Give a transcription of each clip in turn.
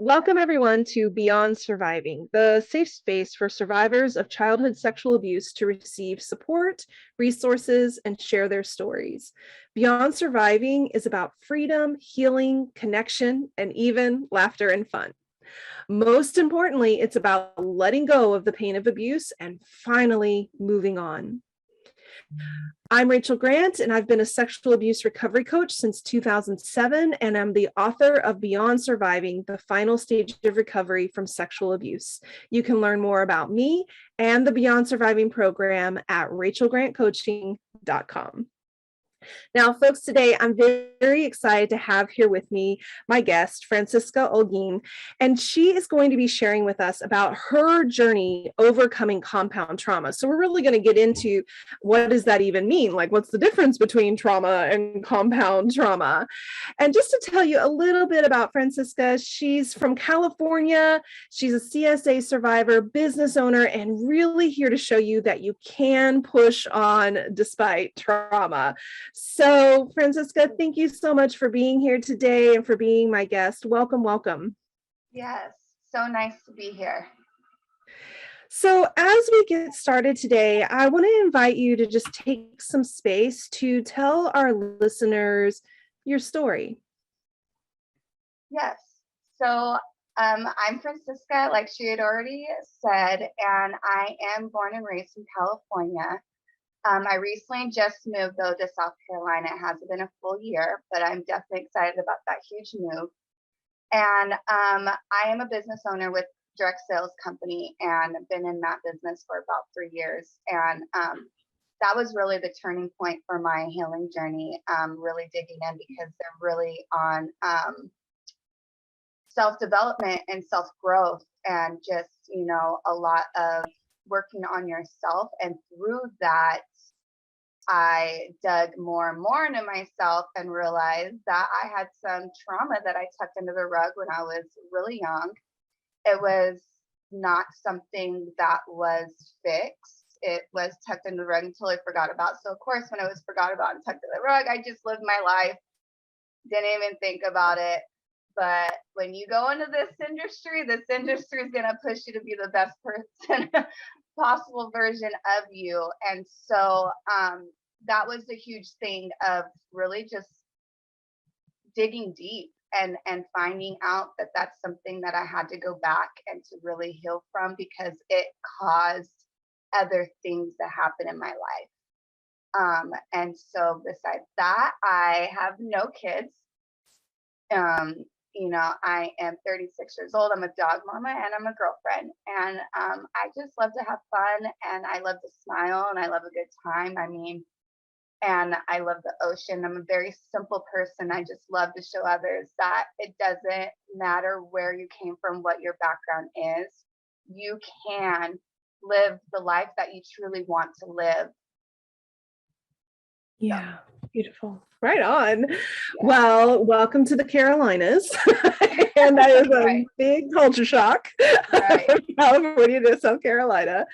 Welcome, everyone, to Beyond Surviving, the safe space for survivors of childhood sexual abuse to receive support, resources, and share their stories. Beyond Surviving is about freedom, healing, connection, and even laughter and fun. Most importantly, it's about letting go of the pain of abuse and finally moving on. I'm Rachel Grant, and I've been a sexual abuse recovery coach since 2007, and I'm the author of Beyond Surviving, the final stage of recovery from sexual abuse. You can learn more about me and the Beyond Surviving program at rachelgrantcoaching.com. Now, folks, today I'm very excited to have here with me my guest, Francisca Olguin, and she is going to be sharing with us about her journey overcoming compound trauma. So we're really going to get into what does that even mean? Like, what's the difference between trauma and compound trauma? And just to tell you a little bit about Francisca, she's from California. She's a CSA survivor, business owner, and really here to show you that you can push on despite trauma. So, Francisca, thank you so much for being here today and for being my guest. Welcome, welcome. Yes, so nice to be here. So, as we get started today, I want to invite you to just take some space to tell our listeners your story. Yes, so I'm Francisca, like she had already said, and I am born and raised in California. I recently just moved, though, to South Carolina. It hasn't been a full year, but I'm definitely excited about that huge move. And I am a business owner with direct sales company and been in that business for about 3 years. And that was really the turning point for my healing journey, really digging in because they're really on self-development and self-growth and just, a lot of working on yourself. And through that, I dug more and more into myself and realized that I had some trauma that I tucked under the rug when I was really young. It was not something that was fixed. It was tucked under the rug until I forgot about. So of course, when I was forgot about and tucked under the rug, I just lived my life, didn't even think about it. But when you go into this industry is going to push you to be the best person possible version of you. And so that was the huge thing of really just digging deep and finding out that that's something that I had to go back and to really heal from because it caused other things that happen in my life. And so besides that, I have no kids. I am 36 years old. I'm a dog mama and I'm a girlfriend. And I just love to have fun and I love to smile and I love a good time. And I love the ocean. I'm a very simple person. I just love to show others that it doesn't matter where you came from, what your background is. You can live the life that you truly want to live. Yeah, beautiful. Right on. Yeah. Well, welcome to the Carolinas. And that is a big culture shock from California to South Carolina.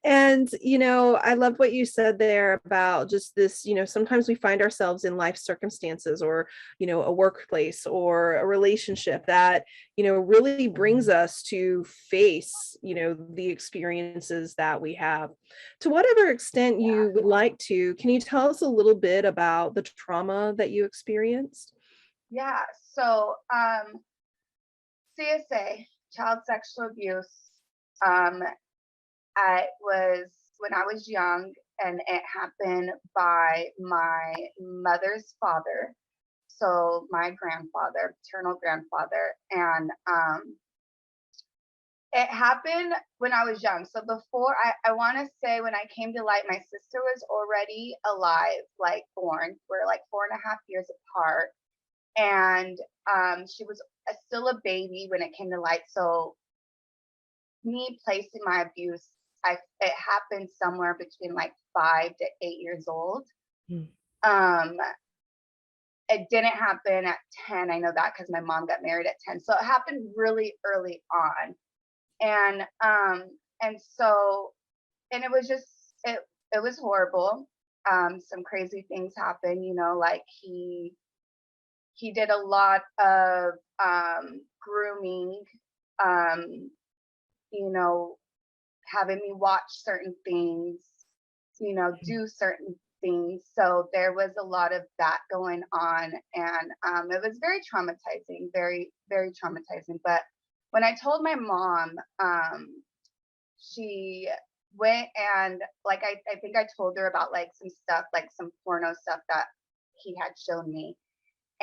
And, I love what you said there about just this, sometimes we find ourselves in life circumstances or, a workplace or a relationship that, really brings us to face, the experiences that we have. To whatever extent you would like to, can you tell us a little bit about the trauma that you experienced? Yeah, so CSA, child sexual abuse, I was when I was young, and it happened by my mother's father, so my grandfather, paternal grandfather, and it happened when I was young. So before, I want to say when I came to light, my sister was already alive, like born. We're like 4.5 years apart. And she was still a baby when it came to light. So me placing my abuse, it happened somewhere between like 5 to 8 years old. It didn't happen at 10. I know that because my mom got married at 10. So it happened really early on. And it was just, it was horrible. Some crazy things happened, like he did a lot of grooming, you know, having me watch certain things, you know, do certain things. So there was a lot of that going on. And it was very traumatizing, very, very traumatizing. But when I told my mom, she went and like, I think I told her about like some stuff, like some porno stuff that he had shown me.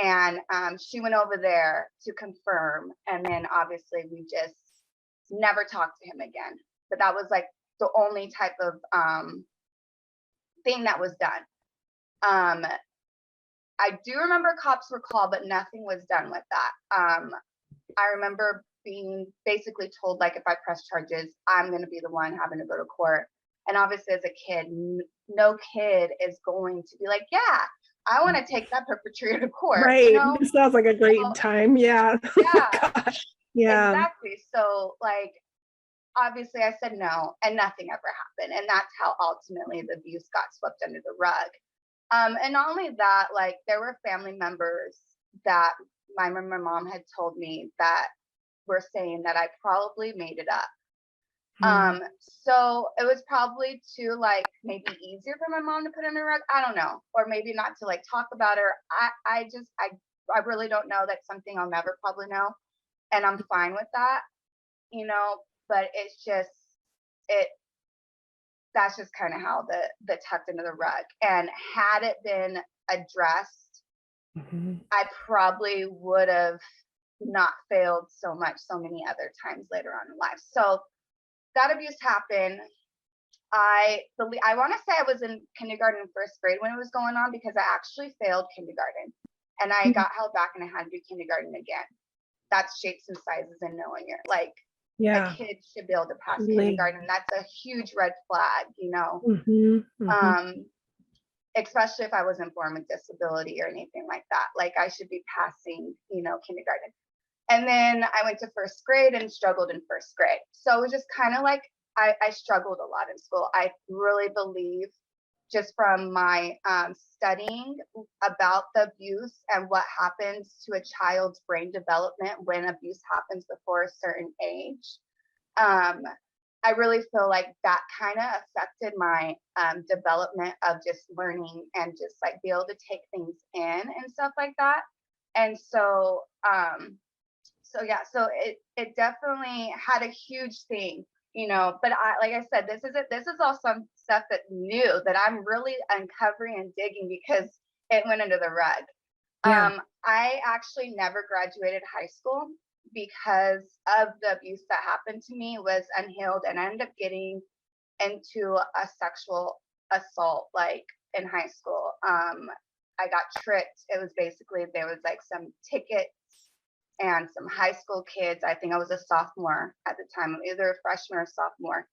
And she went over there to confirm. And then obviously we just never talked to him again. But that was like the only type of thing that was done. I do remember cops were called, but nothing was done with that. I remember being basically told, like, if I press charges, I'm going to be the one having to go to court. And obviously, as a kid, no kid is going to be like, yeah, I want to take that perpetrator to court. Right. You know? This sounds like a great time. Yeah. Yeah. Gosh. Yeah. Exactly. So, like, obviously, I said no, and nothing ever happened. And that's how ultimately the abuse got swept under the rug. And not only that, like, there were family members that my mom had told me that were saying that I probably made it up. So it was probably too, like, maybe easier for my mom to put in the rug. I don't know. Or maybe not to like talk about her. I really don't know. That's something I'll never probably know. And I'm fine with that, you know, but it's just, that's just kind of how the tucked into the rug. And had it been addressed, I probably would have not failed so many other times later on in life. So that abuse happened. I want to say I was in kindergarten and first grade when it was going on, because I actually failed kindergarten and I got held back and I had to do kindergarten again. That's shapes and sizes and knowing it. Like, a kid should be able to pass kindergarten. That's a huge red flag, you know. Especially if I wasn't born with disability or anything like that. Like, I should be passing, you know, kindergarten. And then I went to first grade and struggled in first grade. So it was just kind of like, I struggled a lot in school. I really believe, just from my studying about the abuse and what happens to a child's brain development when abuse happens before a certain age, I really feel like that kind of affected my development of just learning and just like be able to take things in and stuff like that. And so, so it definitely had a huge thing, you know. But like I said, this is all some stuff that new that I'm really uncovering and digging, because it went under the rug. I actually never graduated high school because of the abuse that happened to me was unhealed, and I ended up getting into a sexual assault like in high school. I got tricked. It was basically, there was like some tickets and some high school kids. I think I was a sophomore at the time, either a freshman or sophomore.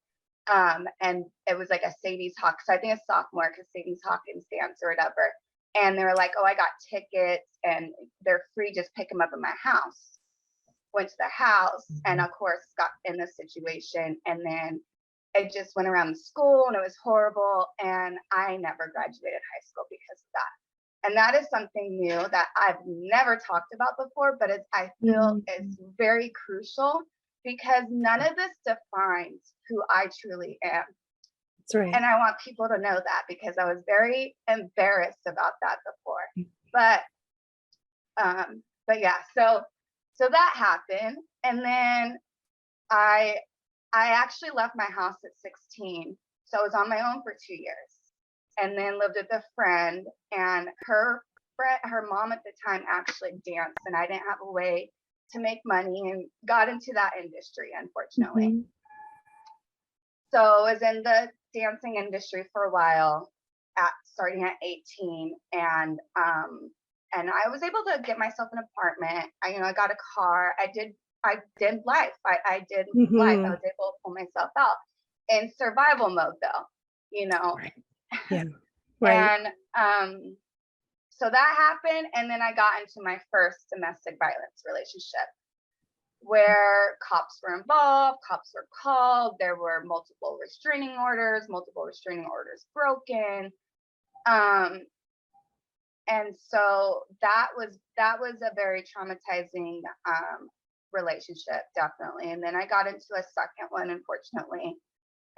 And it was like a Sadie's Hawk. So I think a sophomore, because Sadie's Hawkins dance or whatever. And they were like, oh, I got tickets and they're free, just pick them up at my house. Went to the house and of course got in this situation. And then it just went around the school and it was horrible. And I never graduated high school because of that. And that is something new that I've never talked about before, but I feel is very crucial, because none of this defines who I truly am. That's right. And I want people to know that, because I was very embarrassed about that before. But yeah, so that happened. And then I actually left my house at 16. So I was on my own for 2 years. And then lived with a friend, and her mom at the time actually danced, and I didn't have a way to make money and got into that industry, unfortunately. So I was in the dancing industry for a while, starting at 18, and I was able to get myself an apartment. I got a car. I did life. I did life. I was able to pull myself out in survival mode, though, you know. Right. Yeah. Right. And so that happened, and then I got into my first domestic violence relationship, where cops were involved, cops were called, there were multiple restraining orders broken. And so that was a very traumatizing relationship, definitely. And then I got into a second one, unfortunately.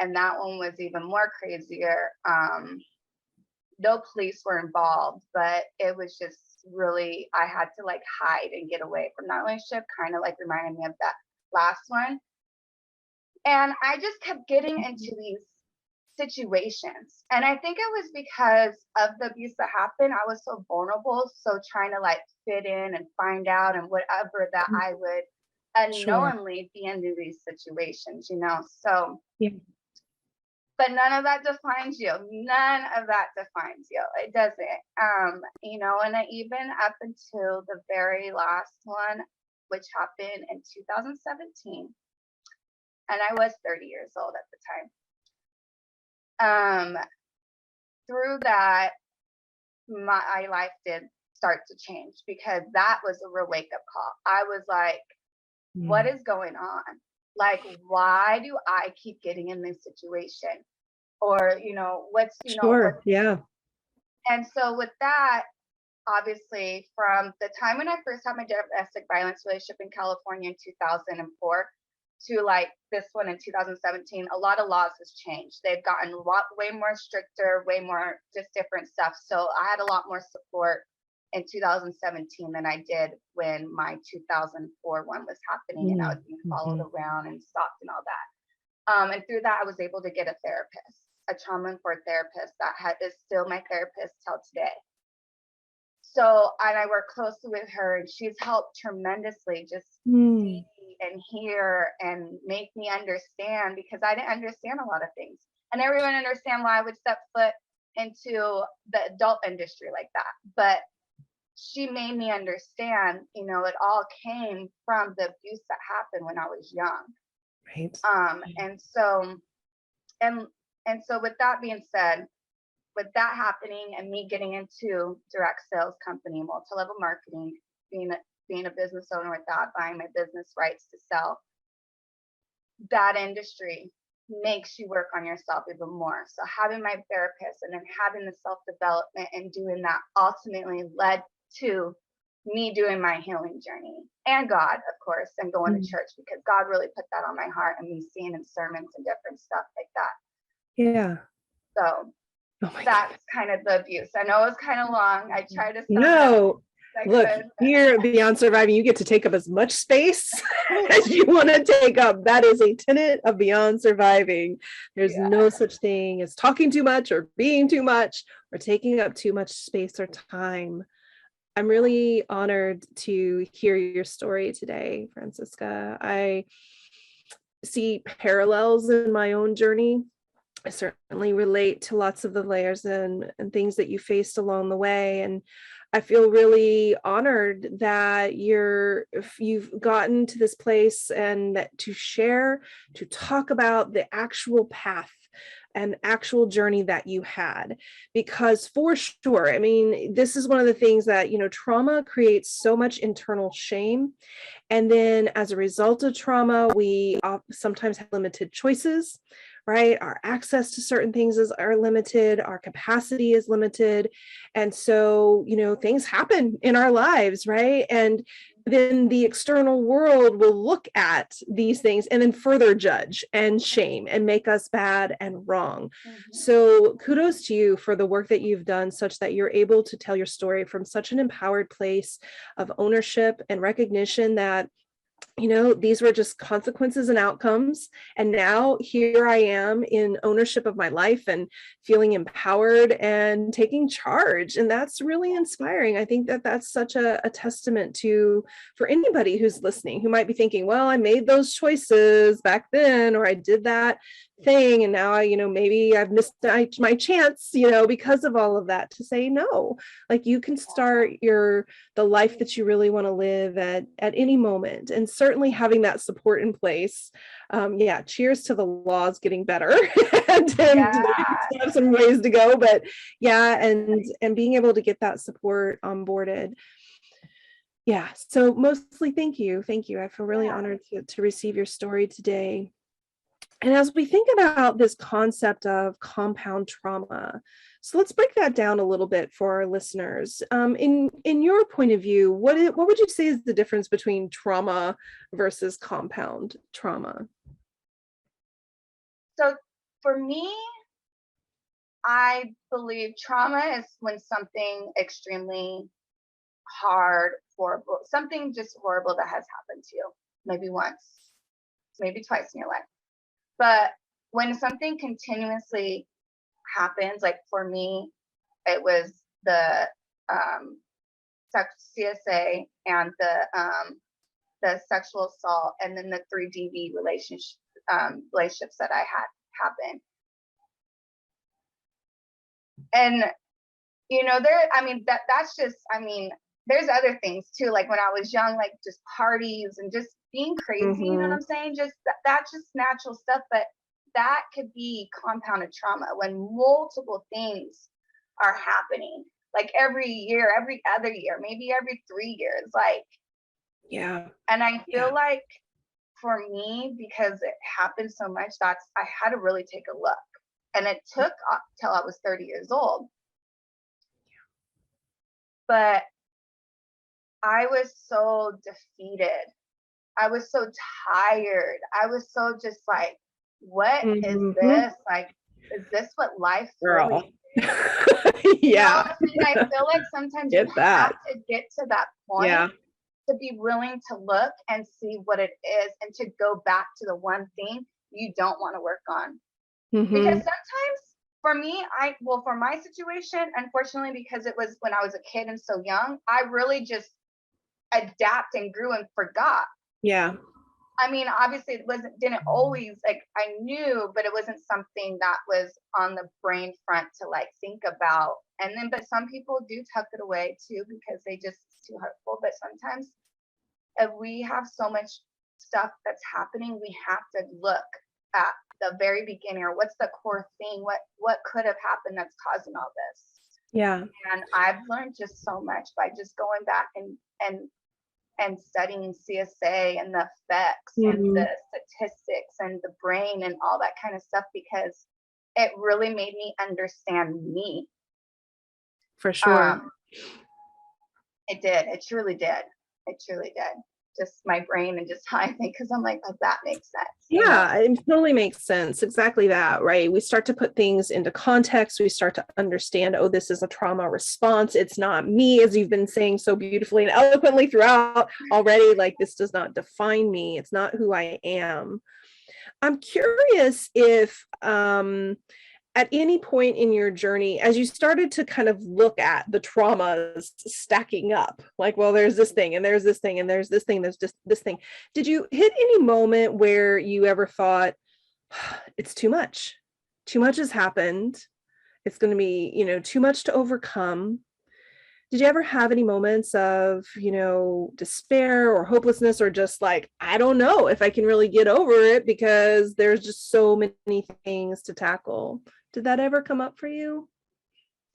And that one was even more crazier. No police were involved, but it was just really, I had to like hide and get away from that relationship, kind of like reminded me of that last one. And I just kept getting into these situations. And I think it was because of the abuse that happened. I was so vulnerable. So trying to like fit in and find out and whatever, that I would Sure. unknowingly be into these situations, you know? So, Yeah. but none of that defines you. None of that defines you. It doesn't. You know, and I, even up until the very last one, which happened in 2017, and I was 30 years old at the time. Through that, my life did start to change, because that was a real wake up call. I was like, what is going on? Like, why do I keep getting in this situation? Or, you know, what's, you know, Sure. what? Yeah. And so with that, obviously, from the time when I first had my domestic violence relationship in California in 2004 to like this one in 2017, a lot of laws has changed. They've gotten way more stricter, way more just different stuff. So I had a lot more support in 2017 than I did when my 2004 one was happening, and I was being followed around and stalked and all that. And through that, I was able to get a therapist, a trauma-informed therapist that is still my therapist till today. So, and I work closely with her, and she's helped tremendously just see and hear and make me understand, because I didn't understand a lot of things. And I didn't understand why I would step foot into the adult industry like that. But she made me understand, you know, it all came from the abuse that happened when I was young. Right. And so with that being said, with that happening and me getting into direct sales company, multi-level marketing, being a business owner with that, buying my business rights to sell, that industry makes you work on yourself even more. So having my therapist and then having the self-development and doing that ultimately led to me doing my healing journey, and God, of course, and going to church, because God really put that on my heart, and me seeing in sermons and different stuff like that. Yeah. So that's kind of the abuse. I know it was kind of long. I tried to sum it up. Look, here at Beyond Surviving, you get to take up as much space as you want to take up. That is a tenet of Beyond Surviving. There's no such thing as talking too much or being too much or taking up too much space or time. I'm really honored to hear your story today, Francisca. I see parallels in my own journey. I certainly relate to lots of the layers and things that you faced along the way. And I feel really honored that you've gotten to this place, and that to share, to talk about the actual path and actual journey that you had. Because for sure, I mean, this is one of the things that, you know, trauma creates so much internal shame. And then as a result of trauma, we sometimes have limited choices, right? Our access to certain things are limited, our capacity is limited. And so, you know, things happen in our lives, right? And then the external world will look at these things and then further judge and shame and make us bad and wrong. So kudos to you for the work that you've done, such that you're able to tell your story from such an empowered place of ownership and recognition that, you know, these were just consequences and outcomes. And now here I am in ownership of my life and feeling empowered and taking charge. And that's really inspiring. I think that that's such a testament for anybody who's listening, who might be thinking, well, I made those choices back then, or I did that thing, and now maybe I've missed my chance, because of all of that, to say no. Like, you can start the life that you really want to live at any moment, and certainly having that support in place. Cheers to the laws getting better. and have some ways to go, but and being able to get that support onboarded. So mostly thank you. I feel really honored to receive your story today. And as we think about this concept of compound trauma, so let's break that down a little bit for our listeners. In your point of view, what would you say is the difference between trauma versus compound trauma? So for me, I believe trauma is when something extremely hard, horrible, something just horrible that has happened to you, maybe once, maybe twice in your life. But when something continuously happens, like for me, it was the CSA and the sexual assault, and then the 3DV relationships that I had happen. And that's just, there's other things too, like when I was young, like just parties and just being crazy, you know what I'm saying? Just that's just natural stuff, but that could be compounded trauma when multiple things are happening, like every year, every other year, maybe every 3 years, like. Yeah. And I feel like for me, because it happened so much, I had to really take a look. And it took till I was 30 years old. But I was so defeated. I was so tired. I was so just like, what is this? Like, is this what life really is? Yeah. You know, I feel like sometimes you have to get to that point to be willing to look and see what it is, and to go back to the one thing you don't want to work on. Because sometimes for me, for my situation, unfortunately, because it was when I was a kid and so young, I really just adapt and grew and forgot. Yeah. I mean, obviously it didn't always, like, I knew, but it wasn't something that was on the brain front to like think about. And then, but some people do tuck it away too, because it's too hurtful. But sometimes if we have so much stuff that's happening, we have to look at the very beginning, or what's the core thing, what could have happened that's causing all this. Yeah. And I've learned just so much by just going back and studying CSA and the effects and the statistics and the brain and all that kind of stuff, because it really made me understand me. For sure. It did. It truly did. It truly did. Just my brain and just how I think, because I'm like, oh, that makes sense. Yeah, it totally makes sense. Exactly that, right? We start to put things into context. We start to understand, oh, this is a trauma response. It's not me, as you've been saying so beautifully and eloquently throughout already. Like, this does not define me. It's not who I am. I'm curious if at any point in your journey, as you started to kind of look at the traumas stacking up, like, well, there's this thing and there's this thing and there's this thing, there's just this thing. Did you hit any moment where you ever thought, it's too much? Too much has happened. It's going to be, too much to overcome. Did you ever have any moments of, despair or hopelessness, or just like, I don't know if I can really get over it because there's just so many things to tackle? Did that ever come up for you?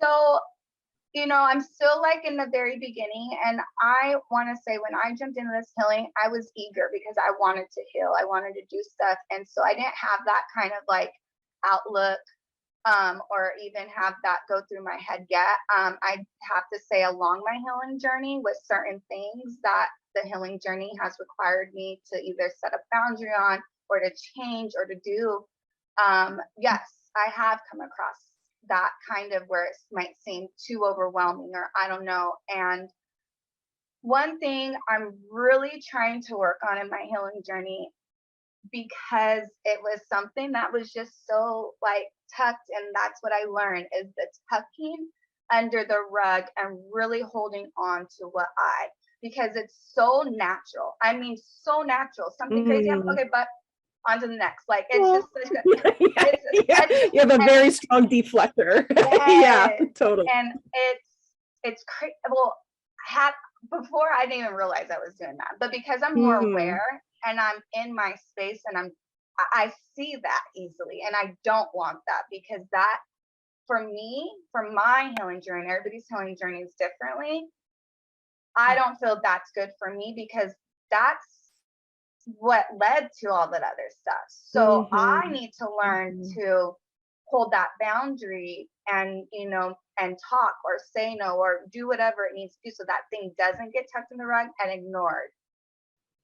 So, I'm still like in the very beginning. And I want to say, when I jumped into this healing, I was eager because I wanted to heal. I wanted to do stuff. And so I didn't have that kind of like outlook, or even have that go through my head yet. I have to say, along my healing journey, with certain things that the healing journey has required me to either set a boundary on, or to change, or to do. Yes, I have come across that kind of where it might seem too overwhelming, or I don't know. And one thing I'm really trying to work on in my healing journey, because it was something that was just so like tucked, and that's what I learned, is the tucking under the rug and really holding on to because it's so natural. I mean, so natural. Something crazy happened. Okay, but on to the next. Like, it's just such you have a very strong deflector. Yeah, totally. And it's crazy. Well, before I didn't even realize I was doing that, but because I'm more aware and I'm in my space, and I see that easily, and I don't want that, because that, for me, for my healing journey, everybody's healing journey is differently. I don't feel that's good for me, because that's what led to all that other stuff. So I need to learn to hold that boundary and, and talk or say no or do whatever it needs to do so that thing doesn't get tucked in the rug and ignored.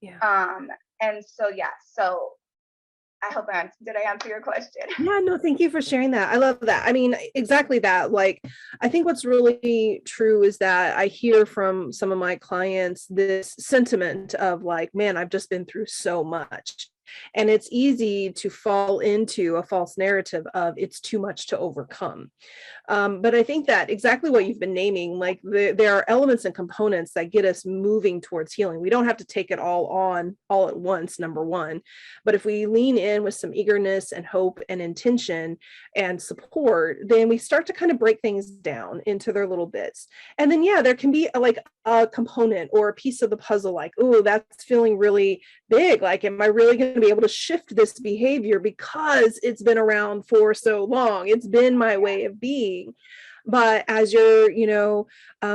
Yeah. And so, yeah, so I hope did I answer your question? Yeah, no, thank you for sharing that. I love that. I mean, exactly that. Like, I think what's really true is that I hear from some of my clients this sentiment of like, man, I've just been through so much. And it's easy to fall into a false narrative of it's too much to overcome. But I think that exactly what you've been naming, like there are elements and components that get us moving towards healing. We don't have to take it all on all at once, number one. But if we lean in with some eagerness and hope and intention and support, then we start to kind of break things down into their little bits. And then, yeah, there can be like a component or a piece of the puzzle, like, oh, that's feeling really big. Like, am I really going to be able to shift this behavior because it's been around for so long? It's been my way of being. But as you're,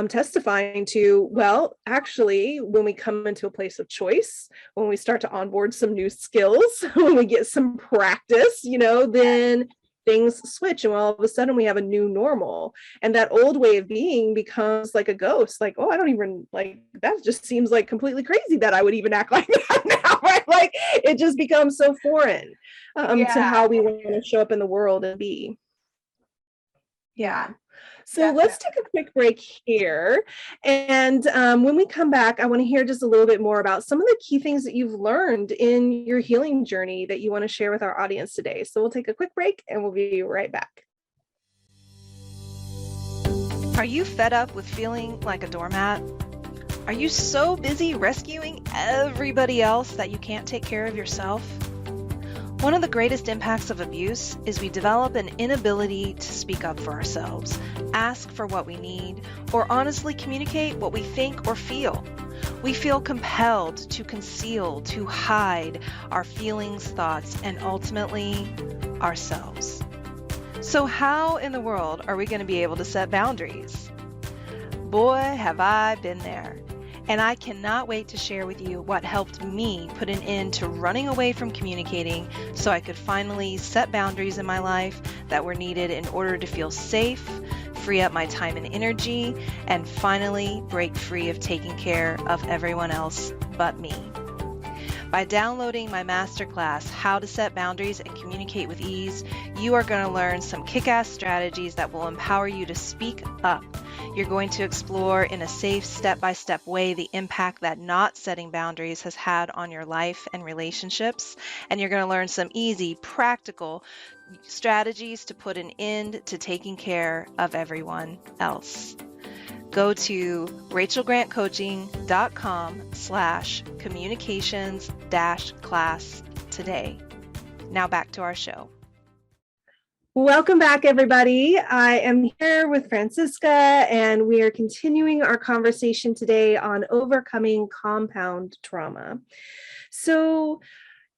testifying to, well, actually, when we come into a place of choice, when we start to onboard some new skills, when we get some practice, then things switch and all of a sudden we have a new normal, and that old way of being becomes like a ghost. Like, oh, I don't even like that, just seems like completely crazy that I would even act like that now, right? Like it just becomes so foreign to how we want to show up in the world and be. Yeah. So Definitely. let's take a quick break here. And when we come back, I want to hear just a little bit more about some of the key things that you've learned in your healing journey that you want to share with our audience today. So we'll take a quick break and we'll be right back. Are you fed up with feeling like a doormat? Are you so busy rescuing everybody else that you can't take care of yourself? One of the greatest impacts of abuse is we develop an inability to speak up for ourselves, ask for what we need, or honestly communicate what we think or feel. We feel compelled to conceal, to hide our feelings, thoughts, and ultimately ourselves. So how in the world are we going to be able to set boundaries? Boy, have I been there. And I cannot wait to share with you what helped me put an end to running away from communicating so I could finally set boundaries in my life that were needed in order to feel safe, free up my time and energy, and finally break free of taking care of everyone else but me. By downloading my masterclass, How to Set Boundaries and Communicate with Ease, you are going to learn some kick-ass strategies that will empower you to speak up. You're going to explore in a safe, step-by-step way the impact that not setting boundaries has had on your life and relationships. And you're going to learn some easy, practical strategies to put an end to taking care of everyone else. Go to rachelgrantcoaching.com/communications-class today. Now back to our show. Welcome back, everybody. I am here with Francisca, and we are continuing our conversation today on overcoming compound trauma. So,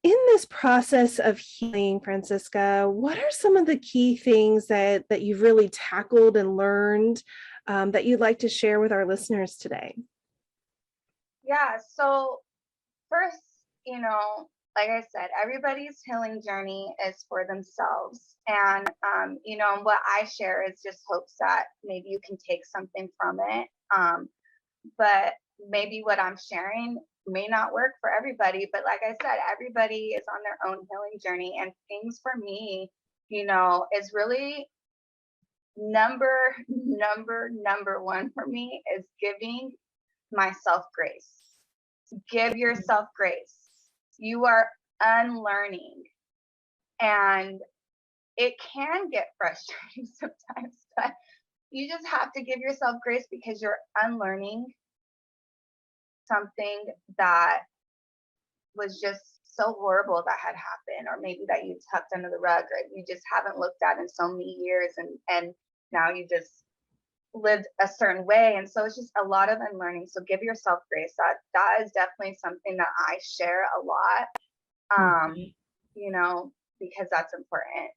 in this process of healing, Francisca, what are some of the key things that you've really tackled and learned that you'd like to share with our listeners today? Yeah, so first, like I said, everybody's healing journey is for themselves. And, what I share is just hopes that maybe you can take something from it. But maybe what I'm sharing may not work for everybody. But like I said, everybody is on their own healing journey. And things for me, is really number one for me is giving myself grace. Give yourself grace. You are unlearning, and it can get frustrating sometimes, but you just have to give yourself grace because you're unlearning something that was just so horrible that had happened, or maybe that you tucked under the rug, or you just haven't looked at in so many years, and now you just lived a certain way. And so it's just a lot of unlearning. So give yourself grace. That is definitely something that I share a lot, because that's important.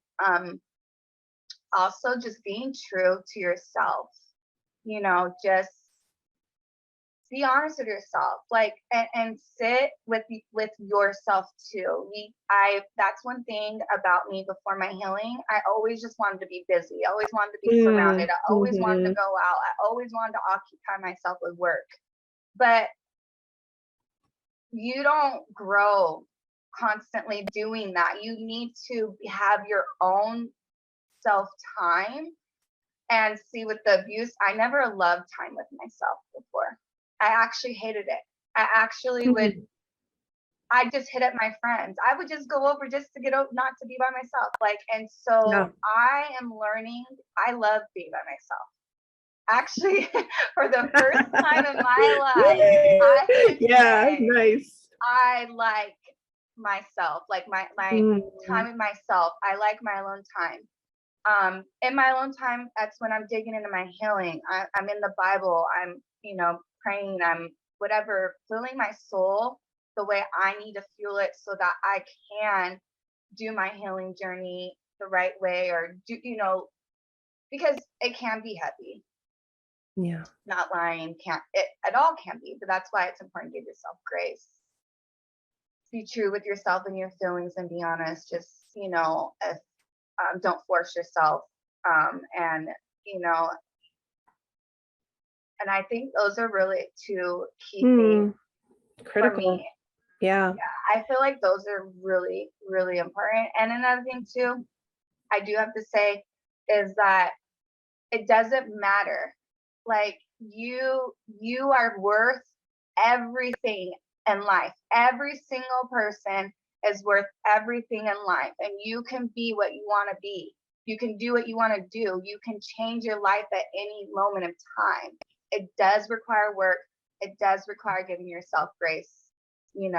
Also just being true to yourself, just be honest with yourself, like, and sit with yourself too. That's one thing about me before my healing. I always just wanted to be busy. I always wanted to be surrounded. I always wanted to go out. I always wanted to occupy myself with work. But you don't grow constantly doing that. You need to have your own self time. And see, with the abuse, I never loved time with myself before. I actually hated it. I actually I just hit up my friends. I would just go over just to get over, not to be by myself. Like, and so I am learning, I love being by myself. Actually, for the first time in my life, nice. I like myself, like my time with myself. I like my alone time. In my alone time, that's when I'm digging into my healing. I'm in the Bible. I'm, praying. I'm whatever, filling my soul the way I need to fuel it so that I can do my healing journey the right way, or do, because it can be heavy. Yeah. Not lying it at all can be, but that's why it's important to give yourself grace. Be true with yourself and your feelings and be honest. Just, if don't force yourself. And I think those are really two key things. Critical. For me. Yeah. I feel like those are really, really important. And another thing too, I do have to say is that it doesn't matter. Like you are worth everything in life. Every single person is worth everything in life, and you can be what you want to be. You can do what you want to do. You can change your life at any moment of time. It does require work. It does require giving yourself grace, and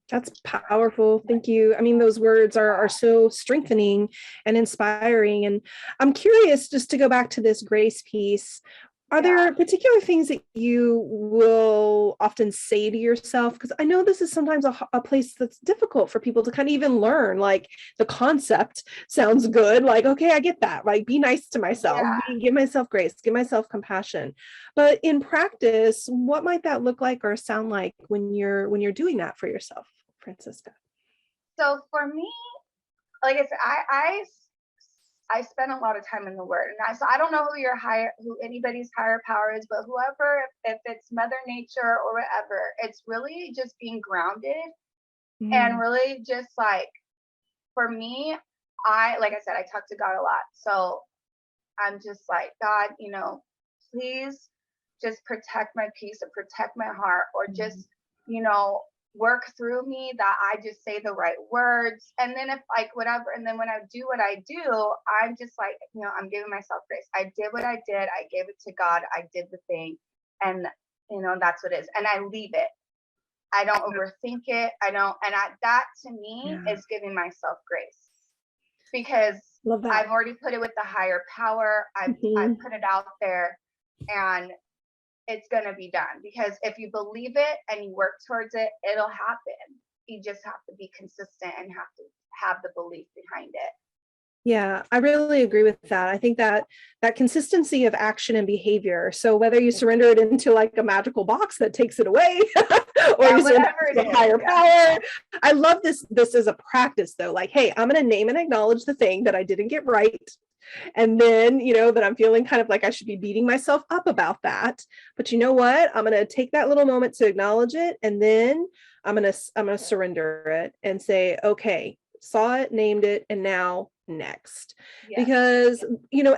that's powerful. Thank you. I mean, those words are so strengthening and inspiring. And I'm curious, just to go back to this grace piece, are there particular things that you will often say to yourself? Because I know this is sometimes a place that's difficult for people to kind of even learn. Like the concept sounds good. Like, okay, I get that. Like, be nice to myself, give myself grace, give myself compassion. But in practice, what might that look like or sound like when you're doing that for yourself, Francisca? So for me, like I said, I spend a lot of time in the Word, and so I don't know who anybody's higher power is, but whoever, if it's Mother Nature or whatever, it's really just being grounded and really just like, for me, like I said, I talk to God a lot, so I'm just like, God, please just protect my peace or protect my heart, or just work through me that I just say the right words. And then if like whatever, and then when I do what I do, I'm just like, I'm giving myself grace. I did what I did. I gave it to God. I did the thing. And, that's what it is. And I leave it. I don't overthink it. That to me is giving myself grace, because I've already put it with the higher power. I've put it out there, and it's going to be done, because if you believe it and you work towards it, it'll happen. You just have to be consistent and have to have the belief behind it. Yeah, I really agree with that. I think that consistency of action and behavior. So whether you surrender it into like a magical box that takes it away, or you surrender it to a higher power. I love this. This is a practice though. Like, hey, I'm going to name and acknowledge the thing that I didn't get right. And then, that I'm feeling kind of like I should be beating myself up about that. But you know what? I'm going to take that little moment to acknowledge it. And then I'm going to surrender it and say, okay, saw it, named it, and now next. Because,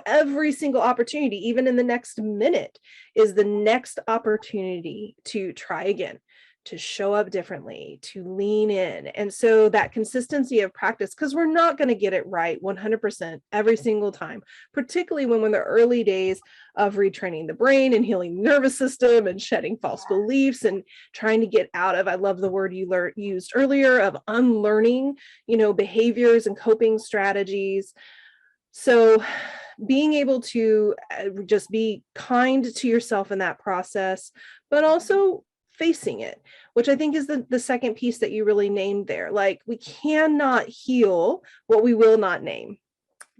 every single opportunity, even in the next minute, is the next opportunity to try again, to show up differently, to lean in. And so that consistency of practice, because we're not going to get it right 100% every single time, particularly when we're in the early days of retraining the brain and healing the nervous system and shedding false beliefs and trying to get out of, I love the word you used earlier, of unlearning, behaviors and coping strategies. So being able to just be kind to yourself in that process, but also facing it, which I think is the second piece that you really named there. Like, we cannot heal what we will not name.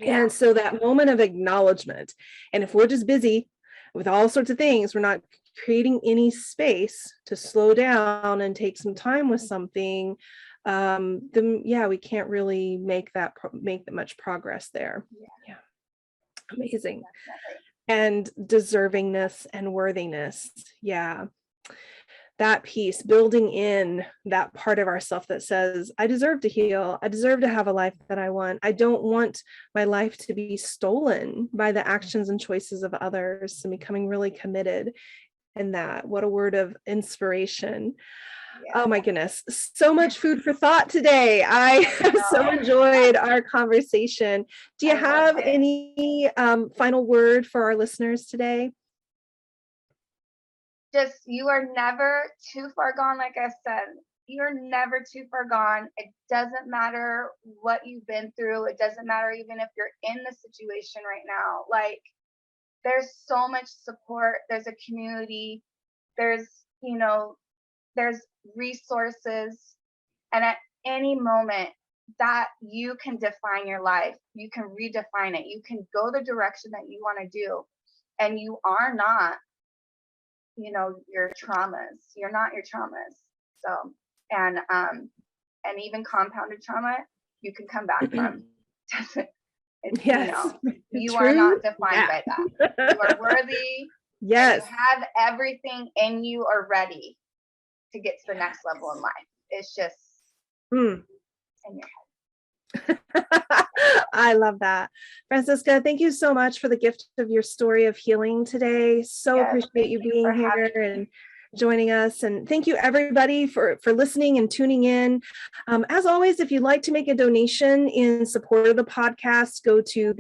And so that moment of acknowledgement, and if we're just busy with all sorts of things, we're not creating any space to slow down and take some time with something, then we can't really make that much progress there. Yeah. Amazing. Definitely. And deservingness and worthiness. Yeah. That piece, building in that part of ourself that says, I deserve to heal. I deserve to have a life that I want. I don't want my life to be stolen by the actions and choices of others, and becoming really committed in that. What a word of inspiration. Yeah. Oh my goodness. So much food for thought today. I have so enjoyed our conversation. Do you have any final word for our listeners today? Just, you are never too far gone. Like I said, you're never too far gone. It doesn't matter what you've been through. It doesn't matter even if you're in the situation right now. Like, there's so much support. There's a community. There's resources. And at any moment that you can define your life, you can redefine it. You can go the direction that you want to do. And you are not your traumas. You're not your traumas. So, and even compounded trauma, you can come back from. Yes. You are not defined by that. You are worthy. Yes. You have everything in you already to get to the next level in life. It's just in your head. I love that. Francisca, thank you so much for the gift of your story of healing today. So appreciate you being here and joining us. And thank you everybody for listening and tuning in. As always, if you'd like to make a donation in support of the podcast, go to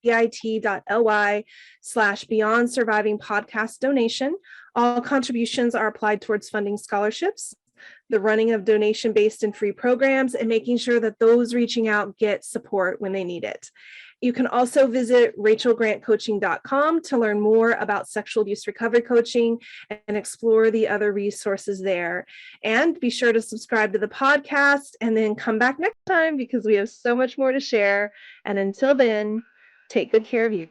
bit.ly/beyondsurviving podcast donation. All contributions are applied towards funding scholarships, the running of donation-based and free programs, and making sure that those reaching out get support when they need it. You can also visit rachelgrantcoaching.com to learn more about sexual abuse recovery coaching and explore the other resources there. And be sure to subscribe to the podcast and then come back next time, because we have so much more to share. And until then, take good care of you.